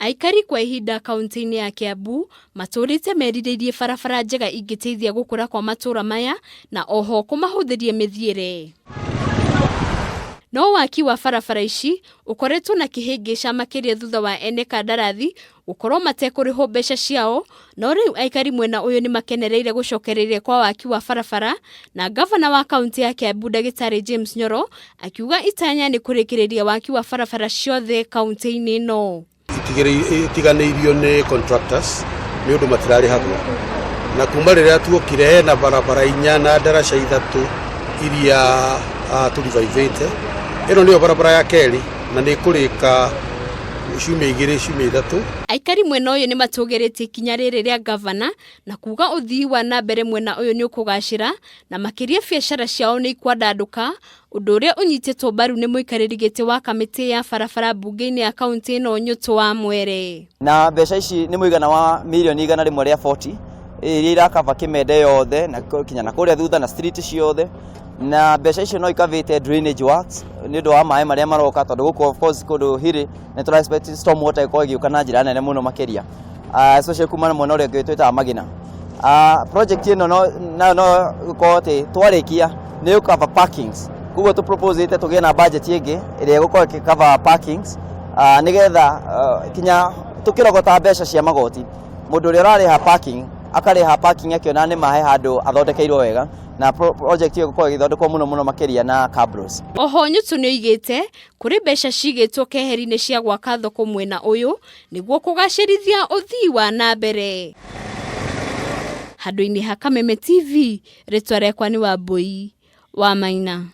Aikari kwa ihinda kaunti-ini ya Kiambu maturite merirĩirie barabara njega ingĩteithia gũkũra kwa matũra maya na oho kũmahũthĩria mĩthiĩre. No waki wa barabara ici ukoretwo na kĩhĩngĩca makĩria thutha wa ene kandarathi gũkorwo matekũrĩhwo mbeca ciao, no rĩu aikari mwena ũyũ nĩ makenereire gũcokereria kwa waki wa barabara, na Ngavana wa kaunti ya Kiambu ndagitari James Nyoro akiuga itanya nĩ kũrĩkĩrĩria waki wa barabara ciothe kaunti-ini ĩno. Itiganĩirio nĩ contractors nĩ ũndũ matirarĩhagwo, na kuma rĩrĩa tuokire na barabara 4 na ndaraca 3 iria tũrivaivĩte. Ĩno nĩyo barabara ya kerĩ na nĩ kũrĩka ciumia 2 ciumia 3. Aikari mwena ũyũ nĩ matũgĩrĩtie ikinya rĩrĩ rĩa Ngavana na kuga ũthii wa na mbere mwena ũyũ nĩ ũkũgacĩra na makĩria biacara ciao nĩ ikwandandũka, ũndũ ũrĩa ũnyitĩtwo mbaru nĩ mũikarĩri gĩtĩ wa kamĩtĩ ya barabara mbunge-inĩ ya kaunti ĩno Nyũtũ wa Mwere. Na mbeca ici nĩ mũigana wa mirioni 140 iria irakava Kĩmende yothe na kinya na kũrĩa thutha na street ciothe, na mbeca icio no ikavĩte drainage works nĩ ũndũ wa maĩ marĩa maroka, tondũ gũkũ of course kũndũ hiri nĩ tũra expect storm water ĩkorwo ĩgĩũka na njĩra nene mũno makĩria, especially kuma mwena ũrĩa ũngĩ twĩtaga Magina. Project ĩno no gũkorwo atĩ twarĩkia nĩ gũkava parkings, koguo tũproposĩte tũgĩe na budget ĩngĩ ĩrĩa gũkorwo ĩkĩkava parkings, nĩgetha kinya tũkĩrogota mbeca cia magoti, mũndũ ũrĩa ũrarĩha parking akarĩha parking akĩona nĩ mahe handũ athondekeirwo wega, na project ĩyo gũkorwo ĩgĩthondekwo mũno makĩria na cabros. Oho Nyũtũ nĩ oigĩte kũrĩ mbeca cigĩtwo keheri-inĩ cia gwaka thoko mwena ũyũ nĩguo kũgacĩrithia ũthii wa na mbere. Handũ-inĩ ha Kameme TV, rĩtwa rĩakwa nĩ Wambui wa Maina.